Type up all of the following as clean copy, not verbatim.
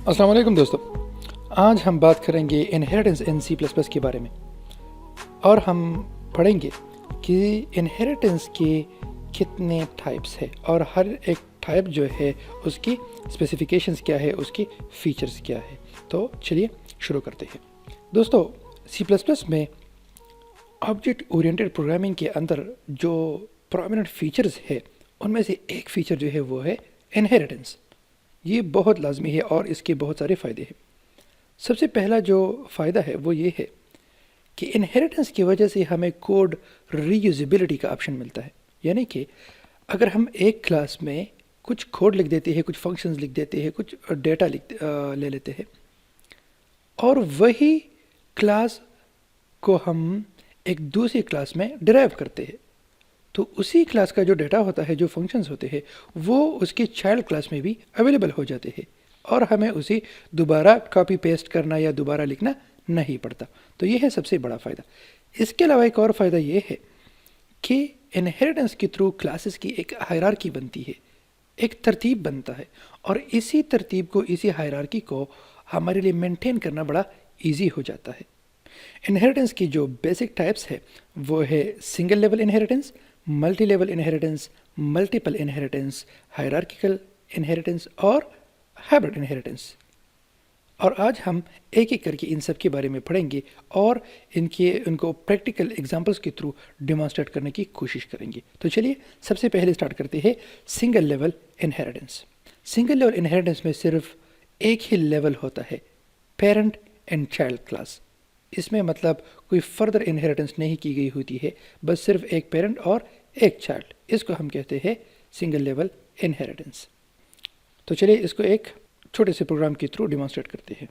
अस्सलाम वालेकुम दोस्तों। आज हम बात करेंगे inheritance in C plus plus के बारे में और हम पढ़ेंगे कि इनहेरिटेंस के कितने टाइप्स है और हर एक टाइप जो है उसकी स्पेसिफिकेशंस क्या है, उसकी फ़ीचर्स क्या है। तो चलिए शुरू करते हैं। दोस्तों, सी प्लस प्लस में ऑब्जेक्ट ओरिएंटेड प्रोग्रामिंग के अंदर जो प्रोमिनेंट फ़ीचर्स है उनमें से एक फ़ीचर जो है वो है इनहेरिटेंस। ये बहुत लाजमी है और इसके बहुत सारे फ़ायदे हैं। सबसे पहला जो फ़ायदा है वो ये है कि इनहेरिटेंस की वजह से हमें कोड रीयूजेबिलिटी का ऑप्शन मिलता है। यानी कि अगर हम एक क्लास में कुछ कोड लिख देते हैं, कुछ फंक्शंस लिख देते हैं, कुछ डेटा ले लेते हैं और वही क्लास को हम एक दूसरी क्लास में डिराइव करते हैं, तो उसी क्लास का जो डेटा होता है, जो फंक्शंस होते हैं, वो उसके चाइल्ड क्लास में भी अवेलेबल हो जाते हैं और हमें उसे दोबारा कॉपी पेस्ट करना या दोबारा लिखना नहीं पड़ता। तो ये है सबसे बड़ा फ़ायदा। इसके अलावा एक और फ़ायदा ये है कि इनहेरिटेंस के थ्रू क्लासेस की एक हायरार्की बनती है, एक तरतीब बनता है और इसी तरतीब को, इसी हायरार्की को हमारे लिए मेंटेन करना बड़ा ईजी हो जाता है। इनहेरिटेंस की जो बेसिक टाइप्स है वो है single level inheritance, multi level inheritance, multiple inheritance, hierarchical inheritance और हाइब्रिड इनहेरिटेंस। और आज हम एक एक करके इन सब के बारे में पढ़ेंगे और उनको प्रैक्टिकल एग्जांपल्स के थ्रू डिमॉन्स्ट्रेट करने की कोशिश करेंगे। तो चलिए सबसे पहले स्टार्ट करते हैं single level inheritance. Single level inheritance में सिर्फ एक ही लेवल होता है, पेरेंट एंड चाइल्ड क्लास। इसमें मतलब कोई फर्दर इनहेरिटेंस नहीं की गई होती है, बस सिर्फ एक पेरेंट और एक चाइल्ड। इसको हम कहते हैं सिंगल लेवल इनहेरिटेंस। तो चलिए इसको एक छोटे से प्रोग्राम के थ्रू डिमॉन्स्ट्रेट करते हैं।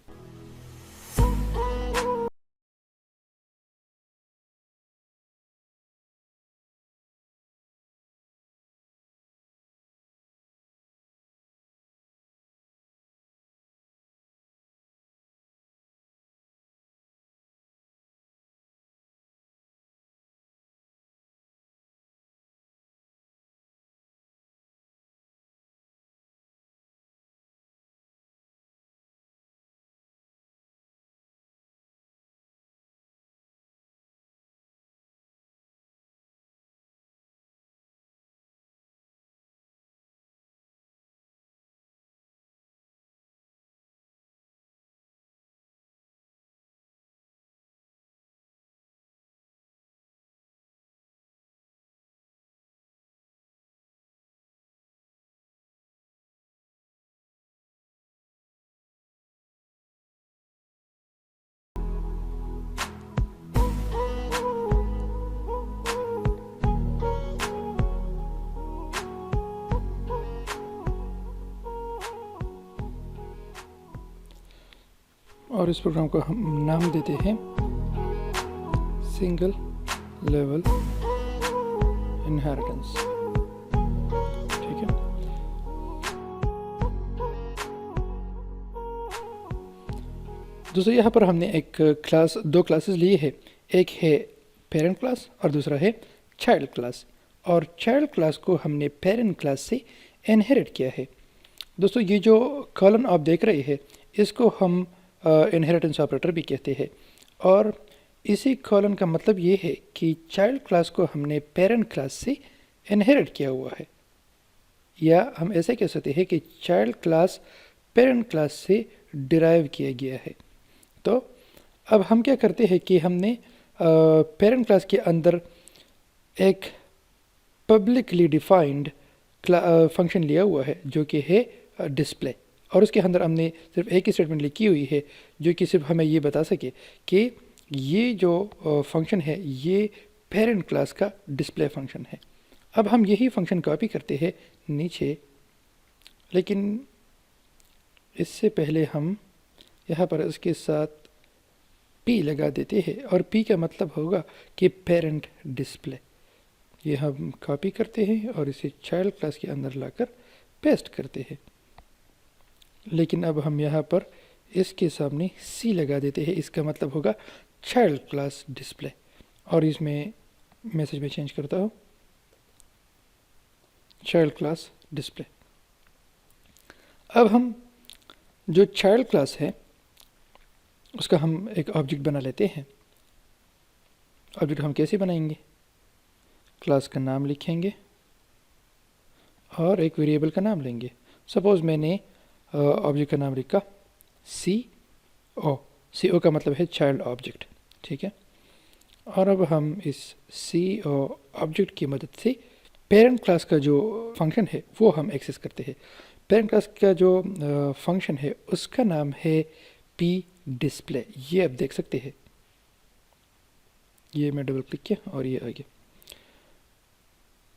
और इस प्रोग्राम को हम नाम देते हैं सिंगल लेवल इनहेरिटेंस। ठीक है। दोस्तों, यहाँ पर हमने दो क्लासेस लिए है। एक है पेरेंट क्लास और दूसरा है चाइल्ड क्लास। और चाइल्ड क्लास को हमने पेरेंट क्लास से इनहेरिट किया है। दोस्तों, ये जो कॉलन आप देख रहे हैं इसको हम इनहेरिटेंस ऑपरेटर भी कहते हैं। और इसी कॉलन का मतलब ये है कि चाइल्ड क्लास को हमने पेरेंट क्लास से इनहेरिट किया हुआ है, या हम ऐसे कह सकते हैं कि चाइल्ड क्लास पेरेंट क्लास से डिराइव किया गया है। तो अब हम क्या करते हैं कि हमने पेरेंट क्लास के अंदर एक पब्लिकली डिफाइंड फंक्शन लिया हुआ है जो कि है डिस्प्ले, और उसके अंदर हमने सिर्फ एक ही स्टेटमेंट लिखी हुई है जो कि सिर्फ हमें ये बता सके कि ये जो फंक्शन है ये पेरेंट क्लास का डिस्प्ले फंक्शन है। अब हम यही फंक्शन कॉपी करते हैं नीचे, लेकिन इससे पहले हम यहाँ पर इसके साथ p लगा देते हैं, और p का मतलब होगा कि पेरेंट डिस्प्ले। ये हम कॉपी करते हैं और इसे चाइल्ड क्लास के अंदर लाकर पेस्ट करते हैं। लेकिन अब हम यहाँ पर इसके सामने c लगा देते हैं, इसका मतलब होगा चाइल्ड क्लास डिस्प्ले। और इसमें मैसेज में चेंज करता हूँ, चाइल्ड क्लास डिस्प्ले। अब हम जो चाइल्ड क्लास है उसका हम एक ऑब्जेक्ट बना लेते हैं। ऑब्जेक्ट हम कैसे बनाएंगे? क्लास का नाम लिखेंगे और एक वेरिएबल का नाम लेंगे। सपोज़ मैंने ऑब्जेक्ट का नाम लिखा सी ओ का मतलब है चाइल्ड ऑब्जेक्ट, ठीक है। और अब हम इस सी ओ ऑब्जेक्ट की मदद से पेरेंट क्लास का जो फंक्शन है वो हम एक्सेस करते हैं। पेरेंट क्लास का जो फंक्शन है उसका नाम है पी डिस्प्ले। ये आप देख सकते हैं, ये मैं डबल क्लिक किया और ये आ गया।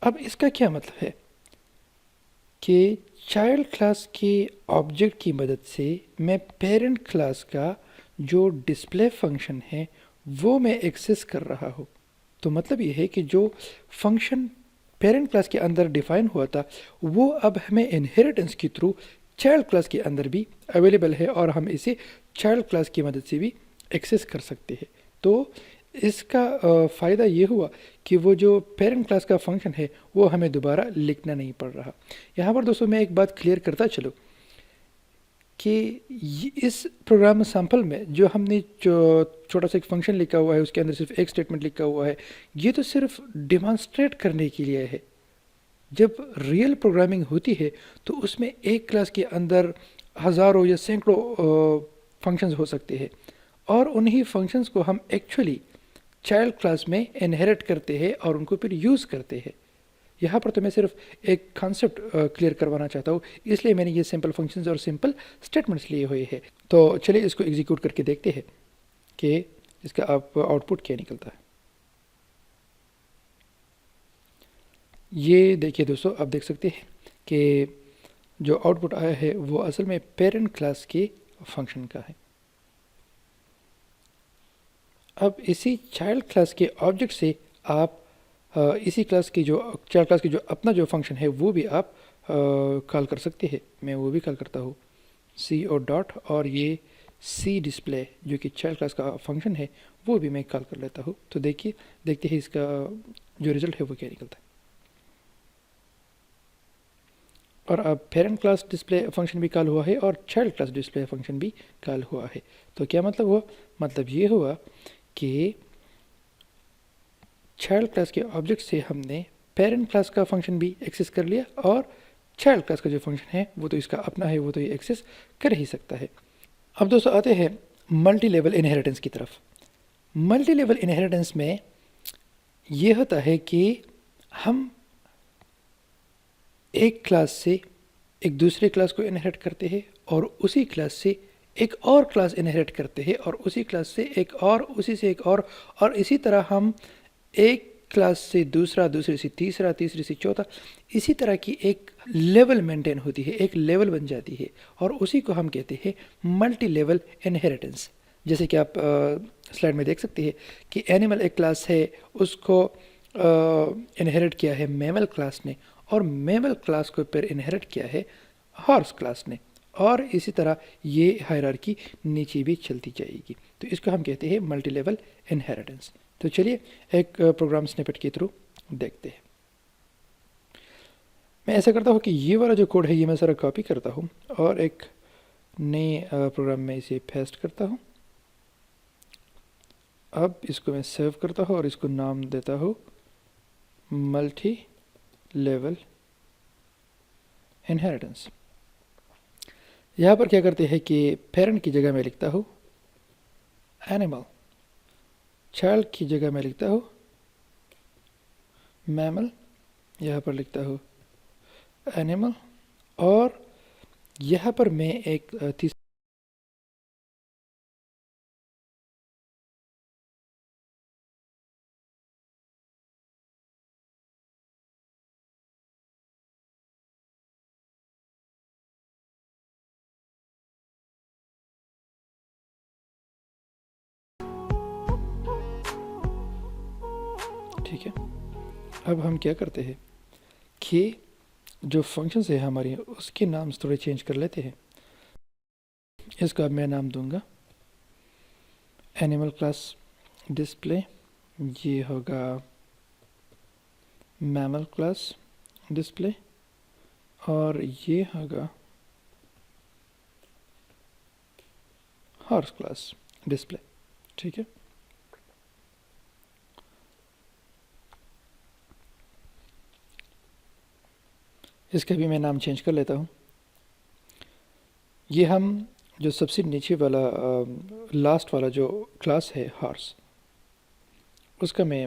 अब इसका क्या मतलब है कि चाइल्ड क्लास के ऑब्जेक्ट की मदद से मैं पेरेंट क्लास का जो डिस्प्ले फंक्शन है वो मैं एक्सेस कर रहा हूँ। तो मतलब ये है कि जो फंक्शन पेरेंट क्लास के अंदर डिफाइन हुआ था वो अब हमें इनहेरिटेंस के थ्रू चाइल्ड क्लास के अंदर भी अवेलेबल है और हम इसे चाइल्ड क्लास की मदद से भी एक्सेस कर सकते हैं। तो इसका फ़ायदा ये हुआ कि वो जो पेरेंट क्लास का फंक्शन है वो हमें दोबारा लिखना नहीं पड़ रहा। यहाँ पर दोस्तों मैं एक बात क्लियर करता चलो कि इस प्रोग्राम सैम्पल में जो हमने जो छोटा सा एक फंक्शन लिखा हुआ है उसके अंदर सिर्फ एक स्टेटमेंट लिखा हुआ है, ये तो सिर्फ डिमॉन्स्ट्रेट करने के लिए है। जब रियल प्रोग्रामिंग होती है तो उसमें एक क्लास के अंदर हज़ारों या सैकड़ों फंक्शंस हो सकते हैं और उन्हीं फंक्शंस को हम एक्चुअली चाइल्ड क्लास में इनहेरिट करते हैं और उनको फिर यूज़ करते हैं। यहाँ पर तो मैं सिर्फ एक कॉन्सेप्ट क्लियर करवाना चाहता हूँ, इसलिए मैंने ये सिंपल फंक्शंस और सिंपल स्टेटमेंट्स लिए हुए हैं। तो चलिए इसको एग्जीक्यूट करके देखते हैं कि इसका आप आउटपुट क्या निकलता है। ये देखिए दोस्तों, आप देख सकते हैं कि जो आउटपुट आया है वो असल में पेरेंट क्लास के फंक्शन का है। अब इसी चाइल्ड क्लास के ऑब्जेक्ट से आप इसी क्लास की जो चाइल्ड क्लास की जो अपना जो फंक्शन है वो भी आप कॉल कर सकते हैं। मैं वो भी कॉल करता हूँ सी ओ डॉट और ये सी डिस्प्ले जो कि चाइल्ड क्लास का फंक्शन है वो भी मैं कॉल कर लेता हूँ। तो देखिए, देखते हैं इसका जो रिजल्ट है वो क्या निकलता है। और अब पेरेंट क्लास डिस्प्ले फंक्शन भी कॉल हुआ है और चाइल्ड क्लास डिस्प्ले फंक्शन भी कॉल हुआ है। तो क्या मतलब हुआ? मतलब ये हुआ कि चाइल्ड क्लास के ऑब्जेक्ट से हमने पेरेंट क्लास का फंक्शन भी एक्सेस कर लिया और चाइल्ड क्लास का जो फंक्शन है वो तो इसका अपना है, वो तो ये एक्सेस कर ही सकता है। अब दोस्तों आते हैं मल्टी लेवल इनहेरिटेंस की तरफ। मल्टी लेवल इनहेरिटेंस में ये होता है कि हम एक क्लास से एक दूसरे क्लास को इनहेरिट करते हैं और उसी क्लास से एक और क्लास इनहेरिट करते हैं और उसी क्लास से एक और, उसी से एक और इसी तरह हम एक क्लास से दूसरा, दूसरे से तीसरा, तीसरे से चौथा, इसी तरह की एक लेवल मेंटेन होती है, एक लेवल बन जाती है और उसी को हम कहते हैं मल्टी लेवल इनहेरिटेंस। जैसे कि आप स्लाइड में देख सकते हैं कि एनिमल एक क्लास है, उसको इनहेरिट किया है मैमल क्लास ने और मैमल क्लास को फिर इनहेरिट किया है हॉर्स क्लास ने और इसी तरह ये हायरार्की नीचे भी चलती जाएगी। तो इसको हम कहते हैं मल्टी लेवल इनहेरिटेंस। तो चलिए एक प्रोग्राम स्निपेट के थ्रू देखते हैं। मैं ऐसा करता हूँ कि ये वाला जो कोड है ये मैं सारा कॉपी करता हूँ और एक नए प्रोग्राम में इसे पेस्ट करता हूँ। अब इसको मैं सेव करता हूँ और इसको नाम देता हूँ मल्टी लेवल इनहेरिटेंस। यहाँ पर क्या करते हैं कि पेरेंट की जगह मैं लिखता हूँ एनिमल, चाइल्ड की जगह मैं लिखता हूँ मैमल, यहाँ पर लिखता हूँ एनिमल और यहाँ पर मैं एक तीसरा ठीक है। अब हम क्या करते हैं कि जो फंक्शन है हमारी उसके नाम थोड़े चेंज कर लेते हैं। इसका मैं नाम दूंगा एनिमल क्लास डिस्प्ले, ये होगा मैमल क्लास डिस्प्ले और ये होगा हॉर्स क्लास डिस्प्ले। ठीक है, इसका भी मैं नाम चेंज कर लेता हूँ। ये हम जो सबसे नीचे वाला लास्ट वाला जो क्लास है हॉर्स, उसका मैं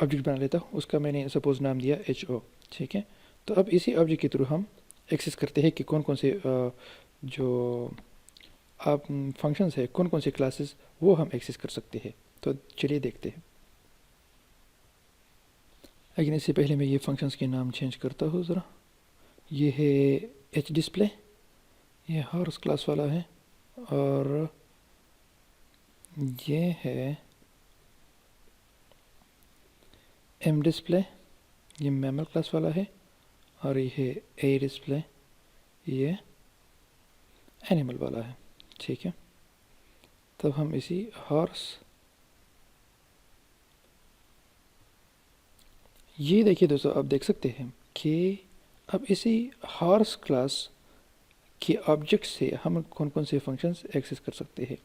ऑब्जेक्ट बना लेता हूँ। उसका मैंने सपोज नाम दिया HO। ठीक है, तो अब इसी ऑब्जेक्ट के थ्रू हम एक्सेस करते हैं कि कौन कौन से जो आप फंक्शंस है, कौन कौन से क्लासेस वो हम एक्सेस कर सकते हैं। तो चलिए देखते हैं। लेकिन इससे पहले मैं ये फंक्शंस के नाम चेंज करता हूँ ज़रा। ये है एच डिस्प्ले, ये हॉर्स क्लास वाला है, और ये है एम डिस्प्ले, ये मैमल क्लास वाला है, और ये है ए डिस्प्ले, ये एनिमल वाला है। ठीक है, तब हम इसी हॉर्स, ये देखिए दोस्तों, आप देख सकते हैं कि अब इसी हॉर्स क्लास के ऑब्जेक्ट से हम कौन कौन से फंक्शंस एक्सेस कर सकते हैं।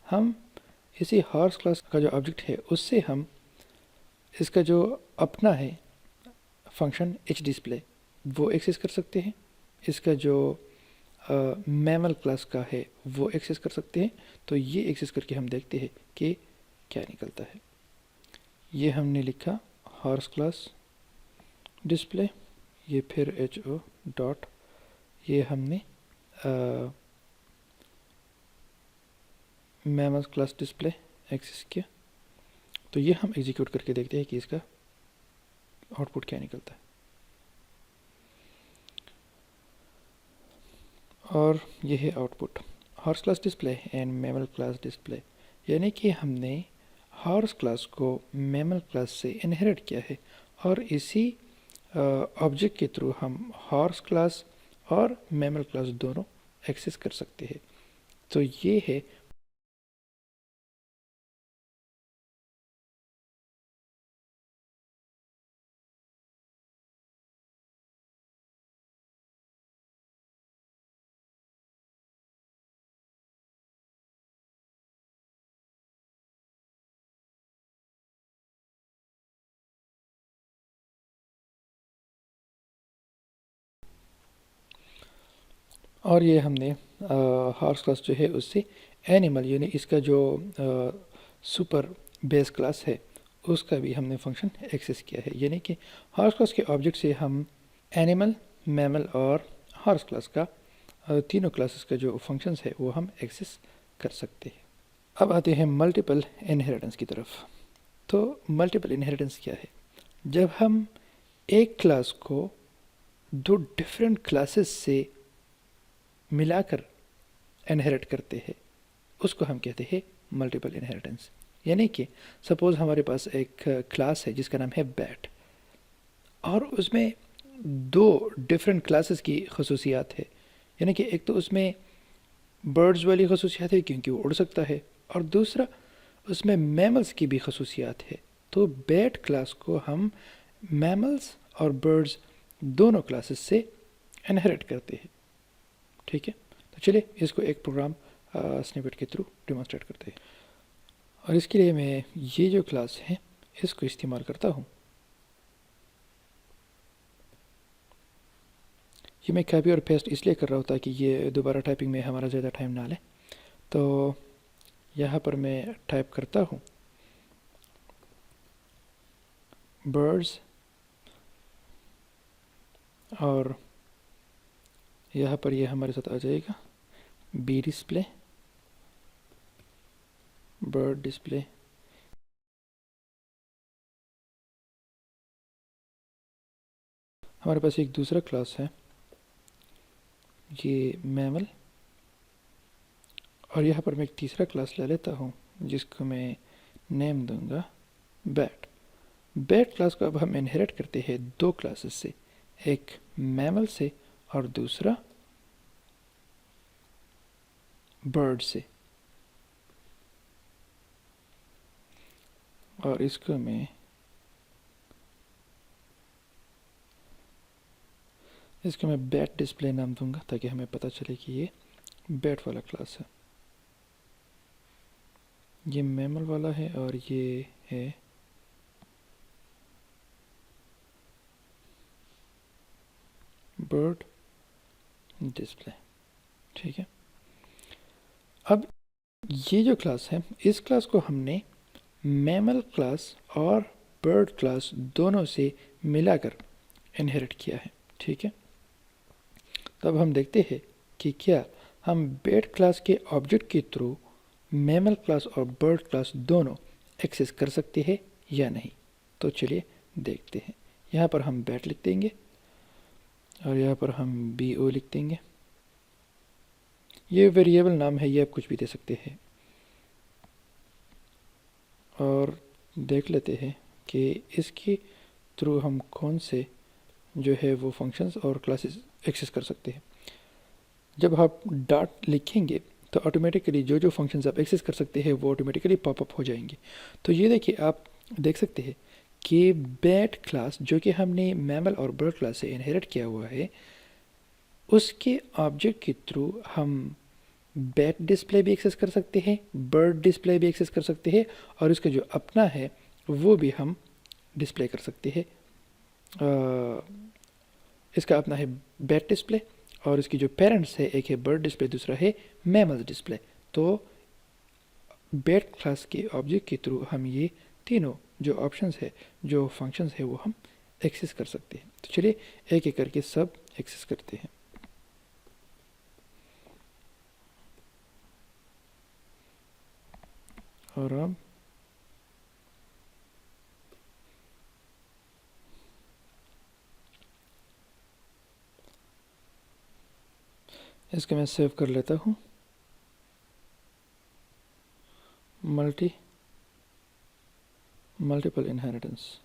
हम इसी हॉर्स क्लास का जो ऑब्जेक्ट है उससे हम इसका जो अपना है फंक्शन एच डिस्प्ले वो एक्सेस कर सकते हैं। इसका जो मैमल क्लास का है वो एक्सेस कर सकते हैं। तो ये एक्सेस करके हम देखते हैं कि क्या निकलता है। ये हमने लिखा हॉर्स क्लास डिस्प्ले, ये फिर HO डॉट, ये हमने मैमल क्लास डिस्प्ले एक्सेस किया। तो ये हम एग्जीक्यूट करके देखते हैं कि इसका आउटपुट क्या निकलता है। और ये है output, horse class display and mammal class display, यानी कि हमने हॉर्स क्लास को मैमल क्लास से इनहेरिट किया है, और इसी ऑब्जेक्ट के थ्रू हम हॉर्स क्लास और मैमल क्लास दोनों एक्सेस कर सकते हैं। तो ये है और ये हमने हॉर्स क्लास जो है उससे एनिमल, यानी इसका जो सुपर बेस क्लास है उसका भी हमने फंक्शन एक्सेस किया है। यानी कि हॉर्स क्लास के ऑब्जेक्ट से हम एनिमल, मैमल और हॉर्स क्लास का तीनों क्लासेस का जो फंक्शंस है वो हम एक्सेस कर सकते हैं। अब आते हैं मल्टीपल इनहेरिटेंस की तरफ। तो मल्टीपल इनहेरिटेंस क्या है? जब हम एक क्लास को दो डिफरेंट क्लासेस से मिलाकर इनहेरिट करते हैं उसको हम कहते हैं मल्टीपल इनहेरिटेंस। यानी कि सपोज़ हमारे पास एक क्लास है जिसका नाम है बैट, और उसमें दो डिफरेंट क्लासेस की खसूसियात है। यानी कि एक तो उसमें बर्ड्स वाली खसूसियात है क्योंकि वो उड़ सकता है, और दूसरा उसमें मैमल्स की भी खसूसियात है। तो बैट क्लास को हम मैमल्स और बर्ड्स दोनों क्लासेस से इनहेरिट करते हैं। ठीक है, तो चलिए इसको एक प्रोग्राम स्निपेट के थ्रू डेमोन्स्ट्रेट करते हैं। और इसके लिए मैं ये जो क्लास है इसको इस्तेमाल करता हूँ। ये मैं कॉपी और पेस्ट इसलिए कर रहा हूँ ताकि ये दोबारा टाइपिंग में हमारा ज़्यादा टाइम ना ले। तो यहाँ पर मैं टाइप करता हूँ बर्ड्स, और यहाँ पर ये हमारे साथ आ जाएगा बी डिस्प्ले, बर्ड डिस्प्ले, हमारे पास एक दूसरा क्लास है ये मैमल, और यहाँ पर मैं एक तीसरा क्लास ले लेता हूँ जिसको मैं नेम दूंगा बैट। बैट क्लास को अब हम इनहेरिट करते हैं दो क्लासेस से, एक मैमल से और दूसरा बर्ड से। और इसको मैं बैट डिस्प्ले नाम दूंगा ताकि हमें पता चले कि ये बैट वाला क्लास है। ये मैमल वाला है और ये है बर्ड डिस्प्ले। ठीक है, अब ये जो क्लास है, इस क्लास को हमने मैमल क्लास और बर्ड क्लास दोनों से मिलाकर इनहेरिट किया है। ठीक है, तो अब हम देखते हैं कि क्या हम बर्ड क्लास के ऑब्जेक्ट के थ्रू मैमल क्लास और बर्ड क्लास दोनों एक्सेस कर सकते हैं या नहीं। तो चलिए देखते हैं। यहाँ पर हम बैट लिख देंगे और यहाँ पर हम बी ओ लिख देंगे। ये वेरिएबल नाम है, ये आप कुछ भी दे सकते हैं। और देख लेते हैं कि इसके थ्रू हम कौन से जो है वो फंक्शंस और क्लासेस एक्सेस कर सकते हैं। जब आप डॉट लिखेंगे तो ऑटोमेटिकली जो जो फंक्शंस आप एक्सेस कर सकते हैं वो ऑटोमेटिकली पॉपअप हो जाएंगे। तो ये देखिए, आप देख सकते हैं कि बैट क्लास जो कि हमने मैमल और बर्ड क्लास से इनहेरिट किया हुआ है, उसके ऑब्जेक्ट के थ्रू हम बैट डिस्प्ले भी एक्सेस कर सकते हैं, बर्ड डिस्प्ले भी एक्सेस कर सकते हैं, और इसका जो अपना है वो भी हम डिस्प्ले कर सकते हैं। इसका अपना है बैट डिस्प्ले और इसकी जो पेरेंट्स है, एक है बर्ड डिस्प्ले, दूसरा है मैमल डिस्प्ले। तो बैट क्लास के ऑब्जेक्ट के थ्रू हम ये तीनों जो ऑप्शंस है, जो फंक्शंस है, वो हम एक्सेस कर सकते हैं। तो चलिए एक एक करके सब एक्सेस करते हैं। और अब इसको मैं सेव कर लेता हूँ। Multiple inheritance.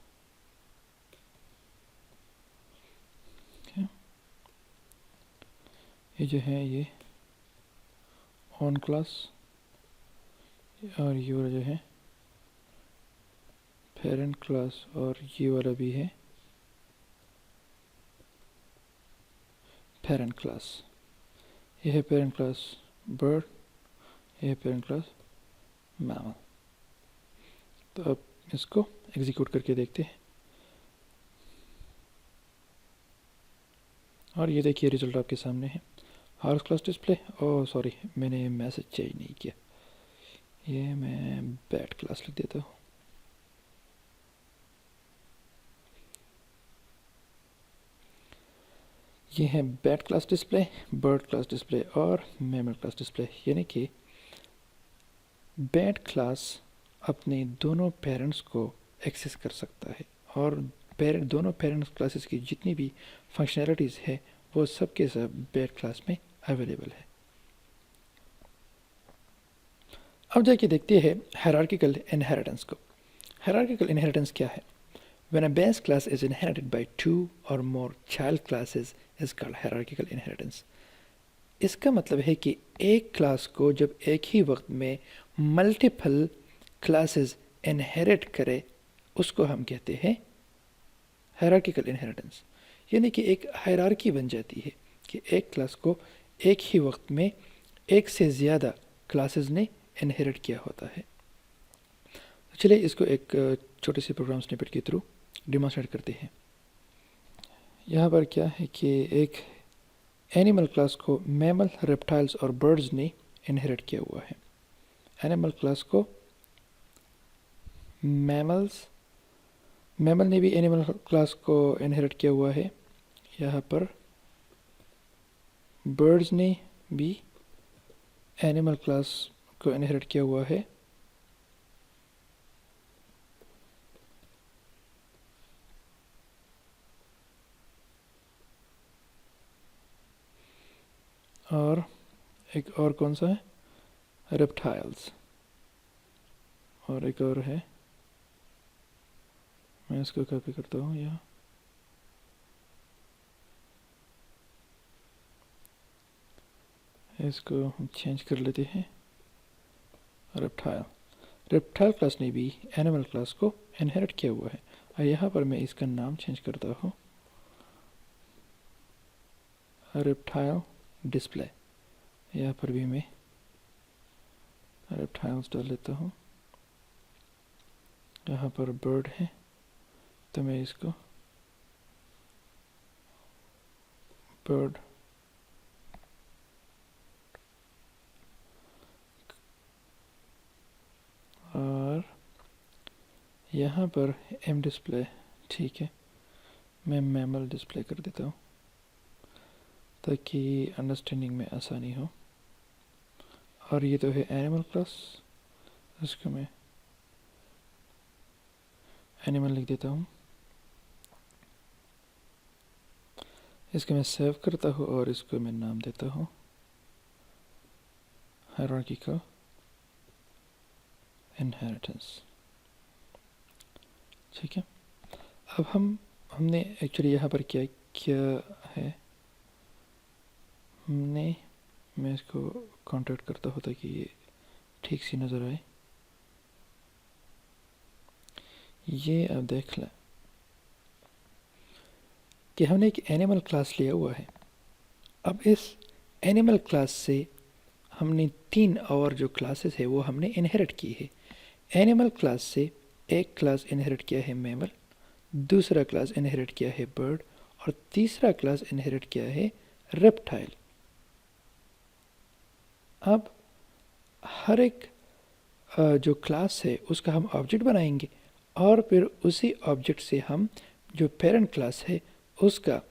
ये जो है ये ऑन क्लास, और ये वाला जो है पेरेंट क्लास, और ये वाला भी है पेरेंट क्लास। ये है पेरेंट क्लास बर्ड, ये है पेरेंट क्लास मैमल। तो अब इसको एग्जीक्यूट करके देखते हैं और ये देखिए रिजल्ट आपके सामने है। House class display, oh sorry, मैंने मैसेज चेंज नहीं किया। ये मैं बैट क्लास लिख देता हूँ। ये है bat class display, bird class display और मैमल क्लास डिस्प्ले। यानी कि बैट क्लास अपने दोनों पेरेंट्स को एक्सेस कर सकता है और दोनों पेरेंट्स क्लासेस की जितनी भी फंक्शनैलिटीज़ है वो सब के सब बैट क्लास में अवेलेबल है। अब जाके देखते हैं हायरार्किकल इनहेरिटेंस को। हायरार्किकल इनहेरिटेंस क्या है? When a base class is inherited by two or more child classes is called hierarchical inheritance. इसका मतलब है कि एक क्लास को जब एक ही वक्त में मल्टीपल क्लासेस इनहेरिट करे उसको हम कहते हैं हायरार्किकल इनहेरिटेंस। यानी कि एक हायरार्की बन जाती है कि एक क्लास को एक ही वक्त में एक से ज़्यादा क्लासेस ने इनहेरिट किया होता है। चलिए इसको एक छोटे से प्रोग्राम स्निपेट के थ्रू डिमॉन्स्ट्रेट करते हैं। यहाँ पर क्या है कि एक एनिमल क्लास को मैमल, रेप्टाइल्स और बर्ड्स ने इनहेरिट किया हुआ है। एनिमल क्लास को मैमल ने भी एनिमल क्लास को इनहेरिट किया हुआ है। यहाँ पर बर्ड्स ने भी एनिमल क्लास को इनहेरिट किया हुआ है। और एक और कौन सा है? रेप्टाइल्स। और एक और है, मैं इसको कॉपी करता हूँ यहाँ, इसको हम चेंज कर लेते हैं। रेप्टाइल क्लास ने भी एनिमल क्लास को इनहेरिट किया हुआ है। और यहाँ पर मैं इसका नाम चेंज करता हूँ, रेप्टाइल डिस्प्ले। यहाँ पर भी मैं रेप्टाइल्स डाल लेता हूँ। यहाँ पर बर्ड है तो मैं इसको बर्ड और यहाँ पर एम डिस्प्ले, ठीक है, मैं मैमल डिस्प्ले कर देता हूँ ताकि अंडरस्टैंडिंग में आसानी हो। और ये तो है एनिमल क्लास, इसको मैं एनिमल लिख देता हूँ। इसको मैं सेव करता हूँ और इसको मैं नाम देता हूँ हायरार्किकल इनहेरिटेंस, ठीक है। अब हमने एक्चुअली यहाँ पर क्या किया है, मैं इसको कॉन्ट्रैक्ट करता हूँ ताकि ये ठीक सी नज़र आए। ये अब देख लें कि हमने एक एनिमल क्लास लिया हुआ है। अब इस एनिमल क्लास से हमने 3 और जो क्लासेस है वो हमने इनहेरिट की है। एनिमल क्लास से एक क्लास इनहेरिट किया है मैमल, दूसरा क्लास इनहेरिट किया है बर्ड और तीसरा क्लास इनहेरिट किया है रेप्टाइल। अब हर एक जो क्लास है उसका हम ऑब्जेक्ट बनाएंगे और फिर उसी ऑब्जेक्ट से हम जो पेरेंट क्लास है उसका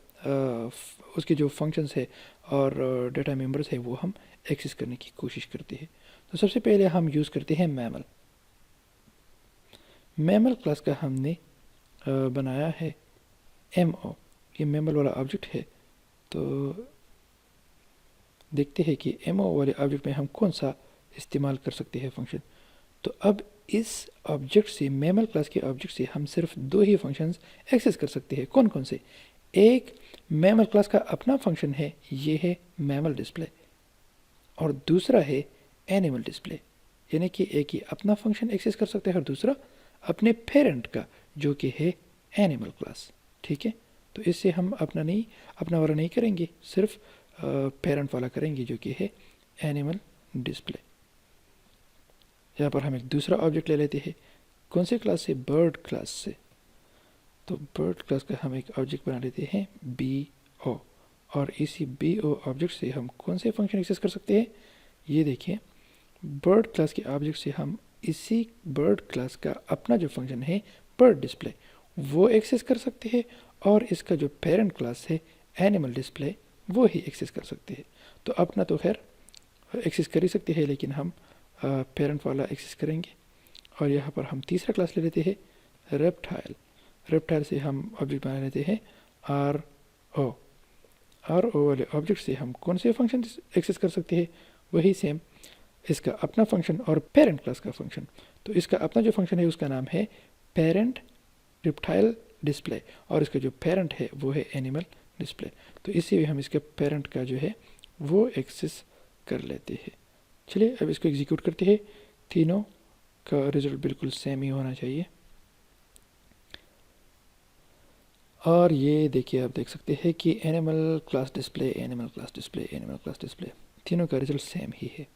उसके जो फंक्शंस है और डेटा मेंबर्स है वो हम एक्सेस करने की कोशिश करते हैं। तो सबसे पहले हम यूज़ करते हैं मैमल। मैमल क्लास का हमने बनाया है MO, ये मैमल वाला ऑब्जेक्ट है। तो देखते हैं कि MO वाले ऑब्जेक्ट में हम कौन सा इस्तेमाल कर सकते हैं फंक्शन। तो अब इस ऑब्जेक्ट से, मैमल क्लास के ऑब्जेक्ट से हम सिर्फ 2 ही फंक्शंस एक्सेस कर सकते हैं। कौन कौन से? एक मैमल क्लास का अपना फंक्शन है, ये है मैमल डिस्प्ले, और दूसरा है एनिमल डिस्प्ले। यानी कि एक ही अपना फंक्शन एक्सेस कर सकते हैं और दूसरा अपने पेरेंट का जो कि है एनिमल क्लास, ठीक है। तो इससे हम अपना वाला नहीं करेंगे, सिर्फ पेरेंट वाला करेंगे जो कि है एनिमल डिस्प्ले। यहाँ पर हम एक दूसरा ऑब्जेक्ट ले लेते हैं। कौन से क्लास से? बर्ड क्लास से। तो बर्ड क्लास का हम एक ऑब्जेक्ट बना लेते हैं BO, और इसी BO ऑब्जेक्ट से हम कौन से फंक्शन एक्सेस कर सकते हैं? ये देखिए, बर्ड क्लास के ऑब्जेक्ट से हम इसी बर्ड क्लास का अपना जो फंक्शन है बर्ड डिस्प्ले वो एक्सेस कर सकते हैं, और इसका जो पेरेंट क्लास है एनिमल डिस्प्ले वो ही एक्सेस कर सकते हैं। तो अपना तो खैर एक्सेस कर ही सकते हैं, लेकिन हम पेरेंट वाला एक्सेस करेंगे। और यहाँ पर हम तीसरा क्लास ले लेते हैं रेप्टाइल। रेप्टाइल से हम ऑब्जेक्ट बना लेते हैं RO। RO वाले ऑब्जेक्ट से हम कौन से फंक्शन एक्सेस कर सकते हैं? वही सेम, इसका अपना फंक्शन और पेरेंट क्लास का फंक्शन। तो इसका अपना जो फंक्शन है उसका नाम है पेरेंट रेप्टाइल डिस्प्ले, और इसका जो पेरेंट है वो है एनिमल डिस्प्ले। तो इसी हम इसके पेरेंट का जो है वो एक्सेस कर लेते हैं। चलिए अब इसको एग्जीक्यूट करते हैं। तीनों का रिजल्ट बिल्कुल सेम ही होना चाहिए। और ये देखिए, आप देख सकते हैं कि animal class display, animal class display, animal class display, तीनों का रिजल्ट सेम ही है।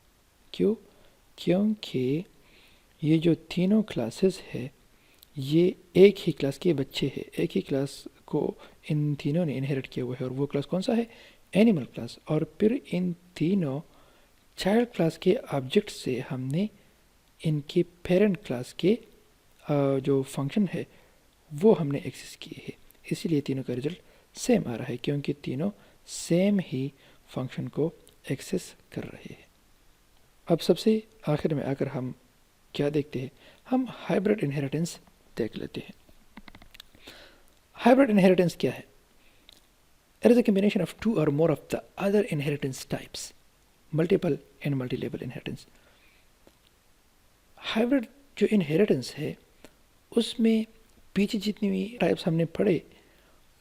क्यों? क्योंकि ये जो तीनों क्लासेस है ये एक ही क्लास के बच्चे हैं, एक ही क्लास को इन तीनों ने इनहेरिट किया हुआ है, और वो क्लास कौन सा है? Animal class. और फिर इन तीनों चाइल्ड क्लास के ऑब्जेक्ट से हमने इनके पेरेंट क्लास के जो फंक्शन है वो हमने एक्सेस किए हैं, इसीलिए तीनों का रिजल्ट सेम आ रहा है, क्योंकि तीनों सेम ही फंक्शन को एक्सेस कर रहे हैं। अब सबसे आखिर में आकर हम क्या देखते हैं? हम हाइब्रिड इनहेरिटेंस देख लेते हैं। हाइब्रिड इनहेरिटेंस क्या है? It is a combination of 2 और more of the other inheritance types, multiple and multi level inheritance. Hybrid जो इनहेरिटेंस है उसमें पीछे जितनी भी टाइप्स हमने पढ़े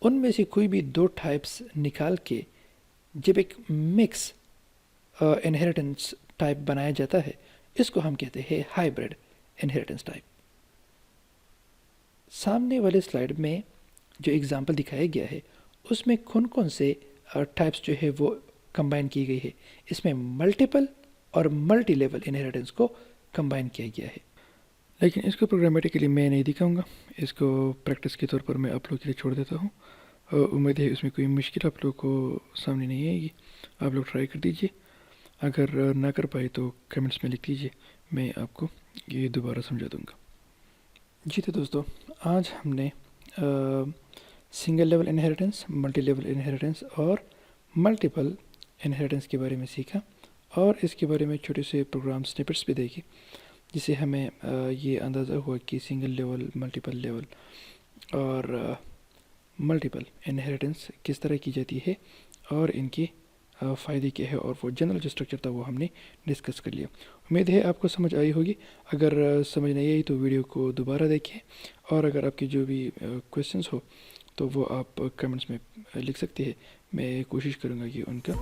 उनमें से कोई भी 2 टाइप्स निकाल के जब एक मिक्स इनहेरिटेंस टाइप बनाया जाता है, इसको हम कहते हैं हाइब्रिड इनहेरिटेंस टाइप। सामने वाले स्लाइड में जो एग्जांपल दिखाया गया है उसमें कौन कौन से टाइप्स जो है वो कंबाइन की गई है? इसमें मल्टीपल और मल्टी लेवल इनहेरिटेंस को कंबाइन किया गया है। लेकिन इसको प्रोग्रामेटिकली मैं नहीं दिखाऊंगा, इसको प्रैक्टिस के तौर पर मैं आप लोग के लिए छोड़ देता हूँ। और उम्मीद है उसमें कोई मुश्किल आप लोग को सामने नहीं आएगी। आप लोग ट्राई कर दीजिए, अगर ना कर पाए तो कमेंट्स में लिख दीजिए, मैं आपको ये दोबारा समझा दूंगा। जी तो दोस्तों, आज हमने single level inheritance, multi level inheritance और मल्टीपल इनहेरिटेंस के बारे में सीखा, और इसके बारे में छोटे से प्रोग्राम स्निपेट्स भी देखे, जिससे हमें ये अंदाज़ा हुआ कि सिंगल लेवल, मल्टीपल लेवल और मल्टीपल इनहेरिटेंस किस तरह की जाती है और इनके फ़ायदे क्या है, और वो जनरल जो स्ट्रक्चर था वो हमने डिस्कस कर लिया। उम्मीद है आपको समझ आई होगी। अगर समझ नहीं आई तो वीडियो को दोबारा देखें, और अगर आपके जो भी क्वेश्चंस हो तो वो आप कमेंट्स में लिख सकते हैं। मैं कोशिश करूँगा कि उनका